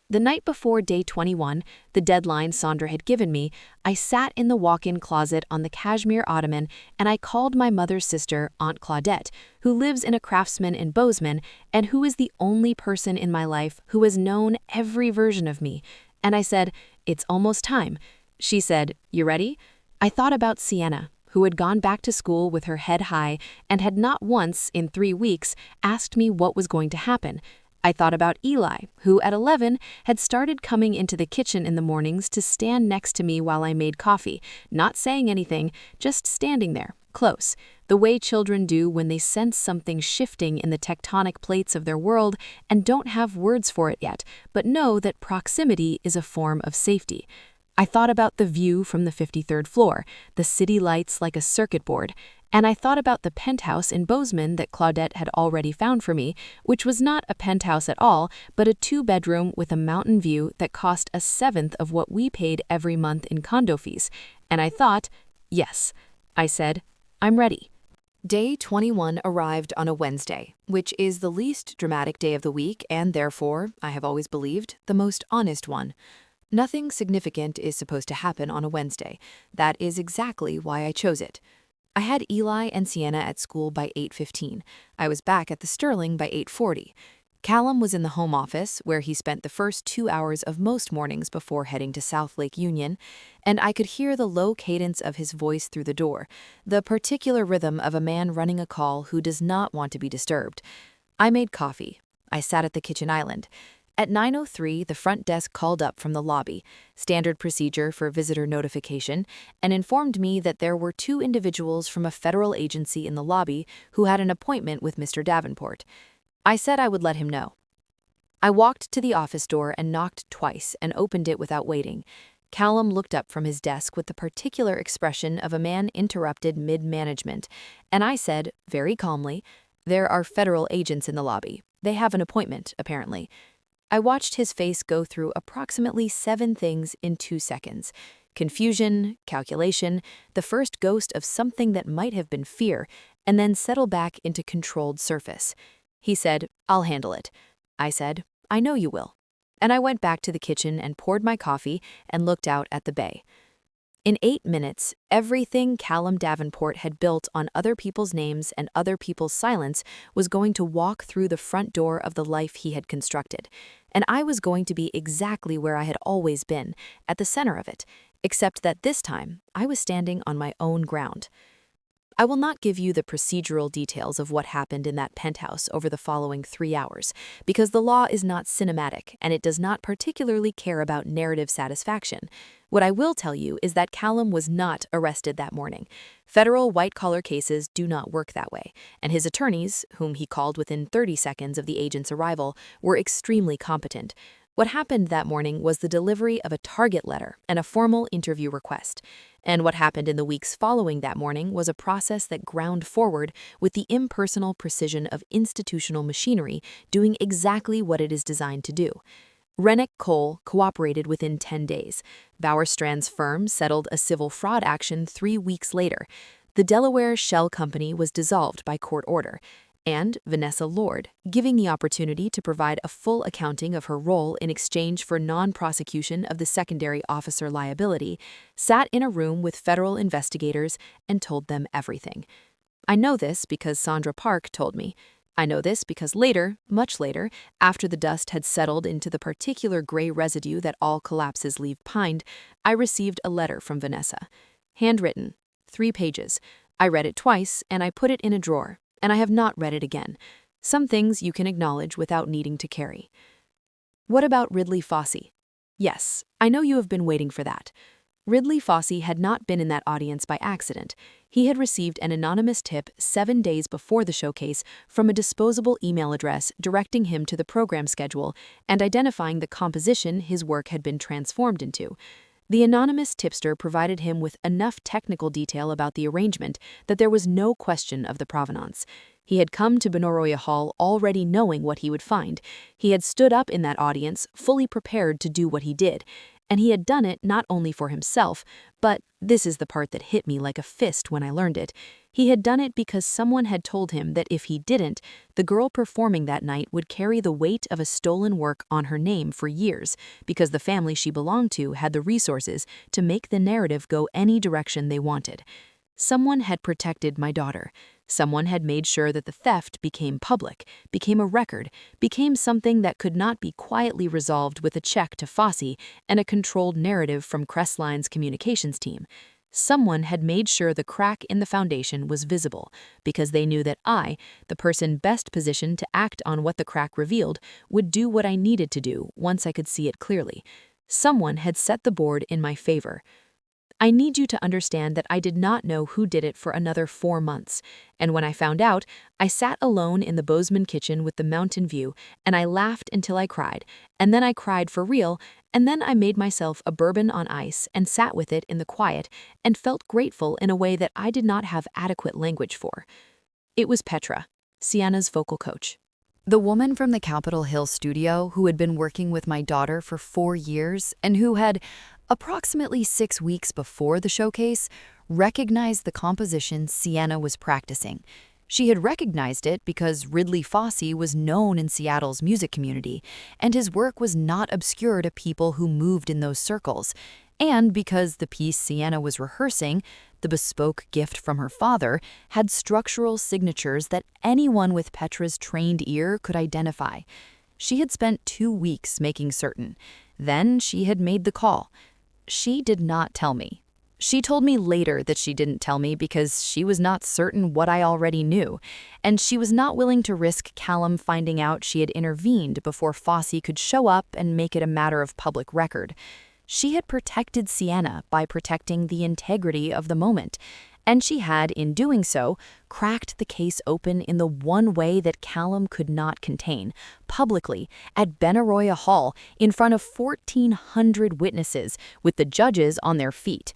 The night before day 21, the deadline Sandra had given me, I sat in the walk-in closet on the cashmere ottoman and I called my mother's sister, Aunt Claudette, who lives in a Craftsman in Bozeman and who is the only person in my life who has known every version of me. And I said, "It's almost time." She said, "You ready?" I thought about Sienna, who had gone back to school with her head high and had not once, in 3 weeks, asked me what was going to happen. I thought about Eli, who at 11 had started coming into the kitchen in the mornings to stand next to me while I made coffee, not saying anything, just standing there, close, the way children do when they sense something shifting in the tectonic plates of their world and don't have words for it yet, but know that proximity is a form of safety. I thought about the view from the 53rd floor, the city lights like a circuit board, and I thought about the penthouse in Bozeman that Claudette had already found for me, which was not a penthouse at all, but a 2-bedroom with a mountain view that cost 1/7 of what we paid every month in condo fees. And I thought, yes. I said, I'm ready. Day 21 arrived on a Wednesday, which is the least dramatic day of the week and therefore, I have always believed, the most honest one. Nothing significant is supposed to happen on a Wednesday. That is exactly why I chose it. I had Eli and Sienna at school by 8:15. I was back at the Sterling by 8:40. Callum was in the home office, where he spent the first 2 hours of most mornings before heading to South Lake Union, and I could hear the low cadence of his voice through the door, the particular rhythm of a man running a call who does not want to be disturbed. I made coffee. I sat at the kitchen island. At 9:03, the front desk called up from the lobby, standard procedure for visitor notification, and informed me that there were 2 individuals from a federal agency in the lobby who had an appointment with Mr. Davenport. I said I would let him know. I walked to the office door and knocked twice and opened it without waiting. Callum looked up from his desk with the particular expression of a man interrupted mid-management, and I said, very calmly, "There are federal agents in the lobby. They have an appointment, apparently." I watched his face go through approximately 7 things in 2 seconds. Confusion, calculation, the first ghost of something that might have been fear, and then settle back into controlled surface. He said, "I'll handle it." I said, "I know you will." And I went back to the kitchen and poured my coffee and looked out at the bay. In 8 minutes, everything Callum Davenport had built on other people's names and other people's silence was going to walk through the front door of the life he had constructed. And I was going to be exactly where I had always been, at the center of it, except that this time I was standing on my own ground. I will not give you the procedural details of what happened in that penthouse over the following 3 hours, because the law is not cinematic and it does not particularly care about narrative satisfaction. What I will tell you is that Callum was not arrested that morning. Federal white-collar cases do not work that way, and his attorneys, whom he called within 30 seconds of the agent's arrival, were extremely competent. What happened that morning was the delivery of a target letter and a formal interview request. And what happened in the weeks following that morning was a process that ground forward with the impersonal precision of institutional machinery doing exactly what it is designed to do. Rennick Cole cooperated within 10 days. Bauer Strand's firm settled a civil fraud action 3 weeks later. The Delaware Shell Company was dissolved by court order. And Vanessa Lord, giving the opportunity to provide a full accounting of her role in exchange for non-prosecution of the secondary officer liability, sat in a room with federal investigators and told them everything. I know this because Sandra Park told me. I know this because later, much later, after the dust had settled into the particular gray residue that all collapses leave behind, I received a letter from Vanessa. Handwritten, 3 pages. I read it twice and I put it in a drawer. And I have not read it again. Some things you can acknowledge without needing to carry. What about Ridley Fosse? Yes, I know you have been waiting for that. Ridley Fosse had not been in that audience by accident. He had received an anonymous tip 7 days before the showcase from a disposable email address directing him to the program schedule and identifying the composition his work had been transformed into. The anonymous tipster provided him with enough technical detail about the arrangement that there was no question of the provenance. He had come to Benaroya Hall already knowing what he would find. He had stood up in that audience, fully prepared to do what he did. And he had done it not only for himself, but, this is the part that hit me like a fist when I learned it, he had done it because someone had told him that if he didn't, the girl performing that night would carry the weight of a stolen work on her name for years, because the family she belonged to had the resources to make the narrative go any direction they wanted. Someone had protected my daughter. Someone had made sure that the theft became public, became a record, became something that could not be quietly resolved with a check to Fosse and a controlled narrative from Crestline's communications team. Someone had made sure the crack in the foundation was visible, because they knew that I, the person best positioned to act on what the crack revealed, would do what I needed to do once I could see it clearly. Someone had set the board in my favor. I need you to understand that I did not know who did it for another 4 months, and when I found out, I sat alone in the Bozeman kitchen with the mountain view, and I laughed until I cried, and then I cried for real, and then I made myself a bourbon on ice and sat with it in the quiet, and felt grateful in a way that I did not have adequate language for. It was Petra, Sienna's vocal coach. The woman from the Capitol Hill studio who had been working with my daughter for 4 years and who had, approximately 6 weeks before the showcase, recognized the composition Sienna was practicing. She had recognized it because Ridley Fosse was known in Seattle's music community, and his work was not obscure to people who moved in those circles, and because the piece Sienna was rehearsing, the bespoke gift from her father, had structural signatures that anyone with Petra's trained ear could identify. She had spent 2 weeks making certain. Then she had made the call. She did not tell me. She told me later that she didn't tell me because she was not certain what I already knew, and she was not willing to risk Callum finding out she had intervened before Fosse could show up and make it a matter of public record. She had protected Sienna by protecting the integrity of the moment, and she had, in doing so, cracked the case open in the one way that Callum could not contain, publicly, at Benaroya Hall, in front of 1,400 witnesses, with the judges on their feet.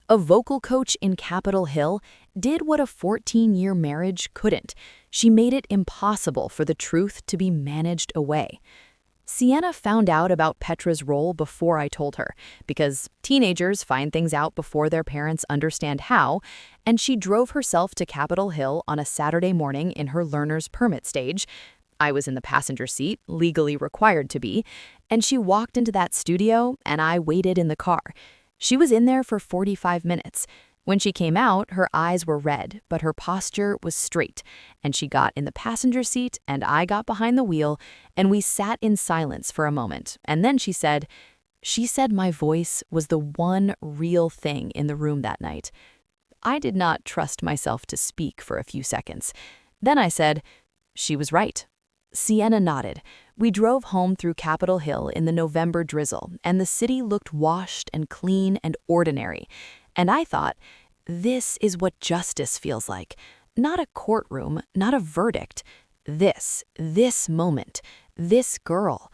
A vocal coach in Capitol Hill did what a 14-year marriage couldn't. She made it impossible for the truth to be managed away. Sienna found out about Petra's role before I told her, because teenagers find things out before their parents understand how, and she drove herself to Capitol Hill on a Saturday morning in her learner's permit stage. I was in the passenger seat, legally required to be, and she walked into that studio, and I waited in the car. She was in there for 45 minutes. When she came out, her eyes were red, but her posture was straight, and she got in the passenger seat, and I got behind the wheel, and we sat in silence for a moment, and then she said my voice was the one real thing in the room that night. I did not trust myself to speak for a few seconds. Then I said, she was right. Sienna nodded. We drove home through Capitol Hill in the November drizzle, and the city looked washed and clean and ordinary. And I thought, this is what justice feels like. Not a courtroom, not a verdict. This moment, this girl.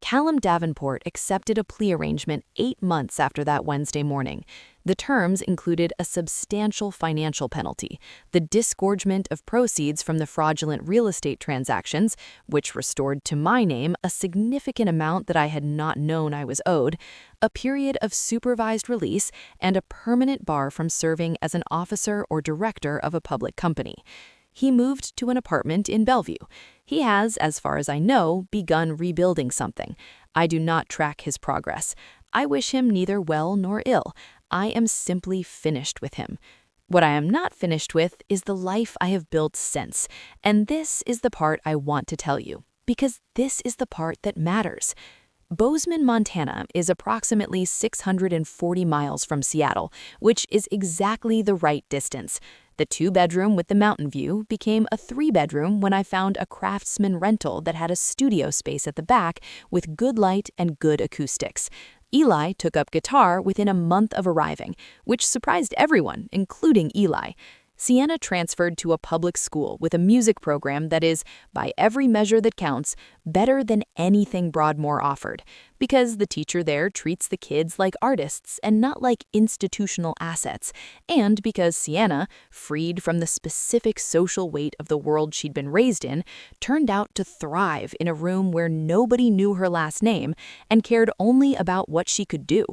Callum Davenport accepted a plea arrangement 8 months after that Wednesday morning. The terms included a substantial financial penalty, the disgorgement of proceeds from the fraudulent real estate transactions, which restored to my name a significant amount that I had not known I was owed, a period of supervised release, and a permanent bar from serving as an officer or director of a public company. He moved to an apartment in Bellevue. He has, as far as I know, begun rebuilding something. I do not track his progress. I wish him neither well nor ill. I am simply finished with him. What I am not finished with is the life I have built since, and this is the part I want to tell you, because this is the part that matters. Bozeman, Montana is approximately 640 miles from Seattle, which is exactly the right distance. The 2-bedroom with the mountain view became a 3-bedroom when I found a Craftsman rental that had a studio space at the back with good light and good acoustics. Eli took up guitar within a month of arriving, which surprised everyone, including Eli. Sienna transferred to a public school with a music program that is, by every measure that counts, better than anything Broadmoor offered, because the teacher there treats the kids like artists and not like institutional assets, and because Sienna, freed from the specific social weight of the world she'd been raised in, turned out to thrive in a room where nobody knew her last name and cared only about what she could do.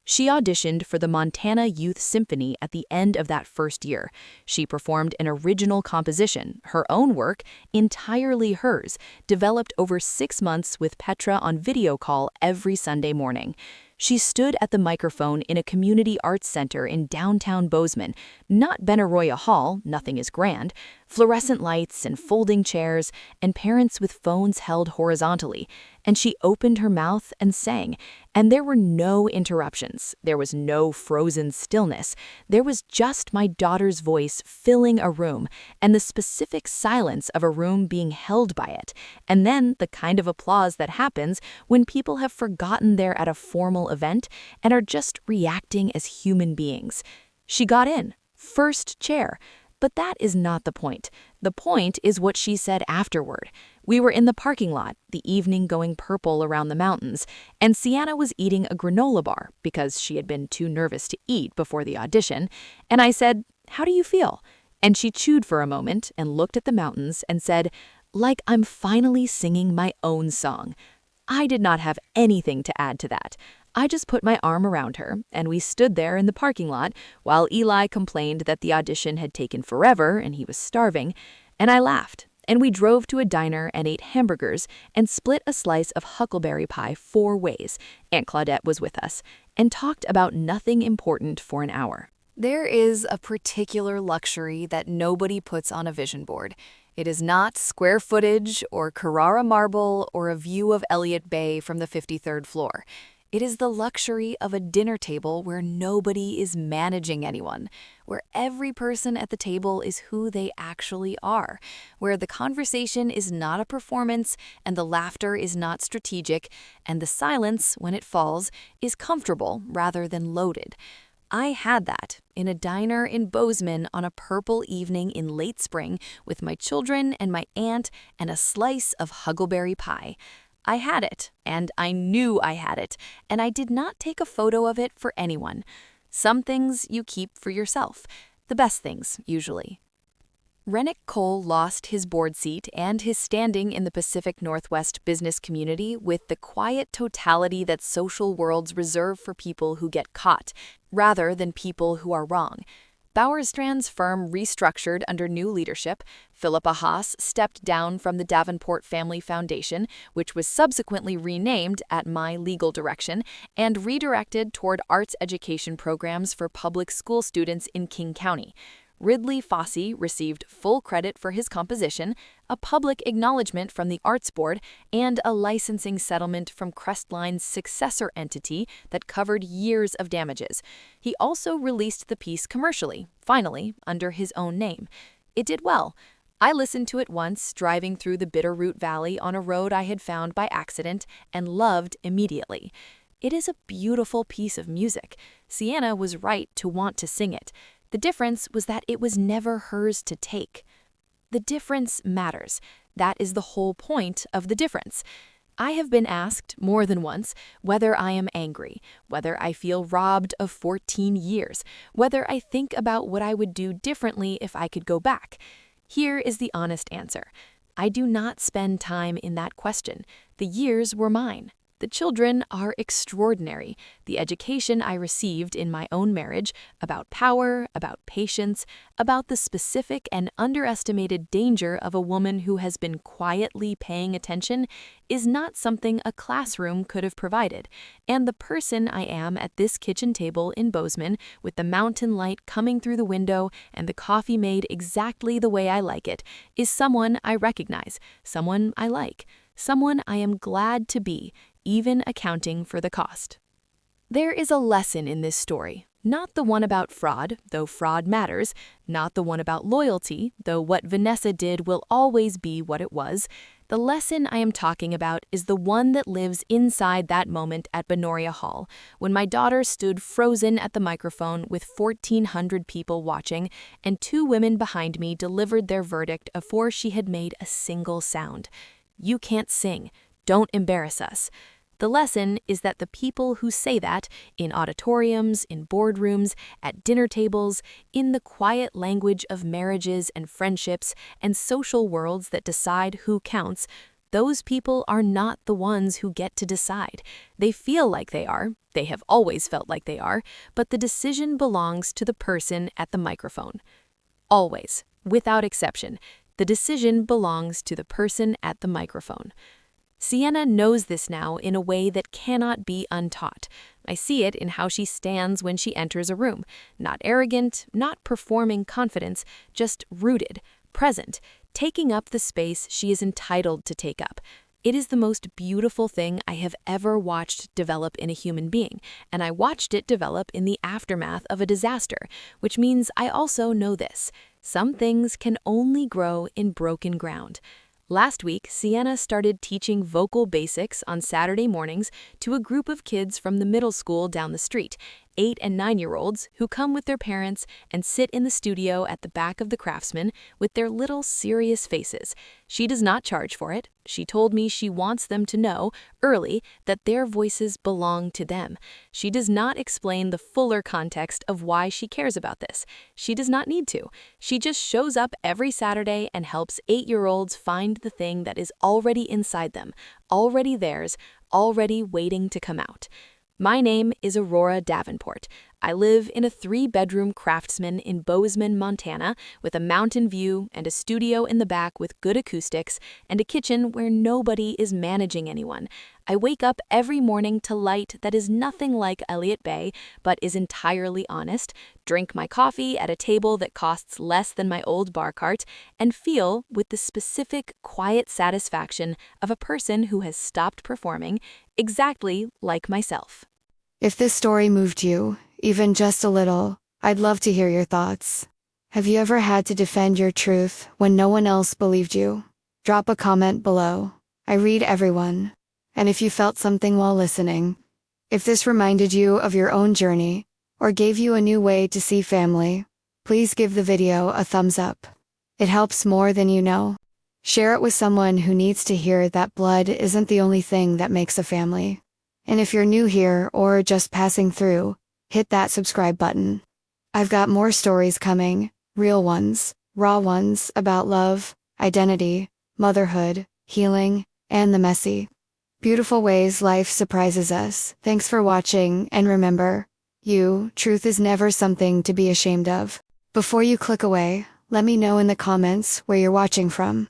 She auditioned for the Montana Youth Symphony at the end of that first year. She performed an original composition, her own work, entirely hers, developed over 6 months with Petra on video call every Sunday morning. She stood at the microphone in a community arts center in downtown Bozeman, not Benaroya Hall, nothing is grand, fluorescent lights and folding chairs, and parents with phones held horizontally, and she opened her mouth and sang, and there were no interruptions, there was no frozen stillness, there was just my daughter's voice filling a room, and the specific silence of a room being held by it, and then the kind of applause that happens when people have forgotten they're at a formal event and are just reacting as human beings. She got in, first chair. But that is not the point. The point is what she said afterward. We were in the parking lot, the evening going purple around the mountains, and Sienna was eating a granola bar because she had been too nervous to eat before the audition, and I said, "How do you feel?" And she chewed for a moment and looked at the mountains and said, "Like I'm finally singing my own song." I did not have anything to add to that. I just put my arm around her, and we stood there in the parking lot while Eli complained that the audition had taken forever and he was starving, and I laughed, and we drove to a diner and ate hamburgers and split a slice of huckleberry pie 4 ways, Aunt Claudette was with us, and talked about nothing important for an hour. There is a particular luxury that nobody puts on a vision board. It is not square footage or Carrara marble or a view of Elliott Bay from the 53rd floor. It is the luxury of a dinner table where nobody is managing anyone, where every person at the table is who they actually are, where the conversation is not a performance and the laughter is not strategic, and the silence, when it falls, is comfortable rather than loaded. I had that in a diner in Bozeman on a purple evening in late spring with my children and my aunt and a slice of huckleberry pie. I had it, and I knew I had it, and I did not take a photo of it for anyone. Some things you keep for yourself, the best things, usually. Rennick Cole lost his board seat and his standing in the Pacific Northwest business community with the quiet totality that social worlds reserve for people who get caught, rather than people who are wrong. Bowerstrand's firm restructured under new leadership. Philippa Haas stepped down from the Davenport Family Foundation, which was subsequently renamed at my legal direction, and redirected toward arts education programs for public school students in King County. Ridley Fossey received full credit for his composition, a public acknowledgement from the Arts Board, and a licensing settlement from Crestline's successor entity that covered years of damages. He also released the piece commercially, finally, under his own name. It did well. I listened to it once, driving through the Bitterroot Valley on a road I had found by accident, and loved immediately. It is a beautiful piece of music. Sienna was right to want to sing it. The difference was that it was never hers to take. The difference matters. That is the whole point of the difference. I have been asked more than once whether I am angry, whether I feel robbed of 14 years, whether I think about what I would do differently if I could go back. Here is the honest answer. I do not spend time in that question. The years were mine. The children are extraordinary. The education I received in my own marriage about power, about patience, about the specific and underestimated danger of a woman who has been quietly paying attention is not something a classroom could have provided. And the person I am at this kitchen table in Bozeman, with the mountain light coming through the window and the coffee made exactly the way I like it, is someone I recognize, someone I like, someone I am glad to be, even accounting for the cost. There is a lesson in this story, not the one about fraud, though fraud matters, not the one about loyalty, though what Vanessa did will always be what it was. The lesson I am talking about is the one that lives inside that moment at Benoria Hall, when my daughter stood frozen at the microphone with 1,400 people watching, and two women behind me delivered their verdict before she had made a single sound. You can't sing. Don't embarrass us. The lesson is that the people who say that, in auditoriums, in boardrooms, at dinner tables, in the quiet language of marriages and friendships and social worlds that decide who counts, those people are not the ones who get to decide. They feel like they are, they have always felt like they are, but the decision belongs to the person at the microphone. Always, without exception, the decision belongs to the person at the microphone. Sienna knows this now in a way that cannot be untaught. I see it in how she stands when she enters a room. Not arrogant, not performing confidence, just rooted, present, taking up the space she is entitled to take up. It is the most beautiful thing I have ever watched develop in a human being, and I watched it develop in the aftermath of a disaster, which means I also know this. Some things can only grow in broken ground. Last week, Sienna started teaching vocal basics on Saturday mornings to a group of kids from the middle school down the street, 8- and 9-year-olds who come with their parents and sit in the studio at the back of the Craftsman with their little serious faces. She does not charge for it. She told me she wants them to know early that their voices belong to them. She does not explain the fuller context of why she cares about this. She does not need to. She just shows up every Saturday and helps 8-year-olds find the thing that is already inside them, already theirs, already waiting to come out. My name is Aurora Davenport. I live in a 3-bedroom Craftsman in Bozeman, Montana, with a mountain view and a studio in the back with good acoustics and a kitchen where nobody is managing anyone. I wake up every morning to light that is nothing like Elliott Bay, but is entirely honest, drink my coffee at a table that costs less than my old bar cart, and feel with the specific, quiet satisfaction of a person who has stopped performing, exactly like myself. If this story moved you, even just a little, I'd love to hear your thoughts. Have you ever had to defend your truth when no one else believed you? Drop a comment below. I read everyone. And if you felt something while listening, if this reminded you of your own journey, or gave you a new way to see family, please give the video a thumbs up. It helps more than you know. Share it with someone who needs to hear that blood isn't the only thing that makes a family. And if you're new here or just passing through, hit that subscribe button. I've got more stories coming, real ones, raw ones about love, identity, motherhood, healing, and the messy, beautiful ways life surprises us. Thanks for watching, and remember, truth is never something to be ashamed of. Before you click away, let me know in the comments where you're watching from.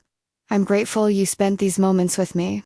I'm grateful you spent these moments with me.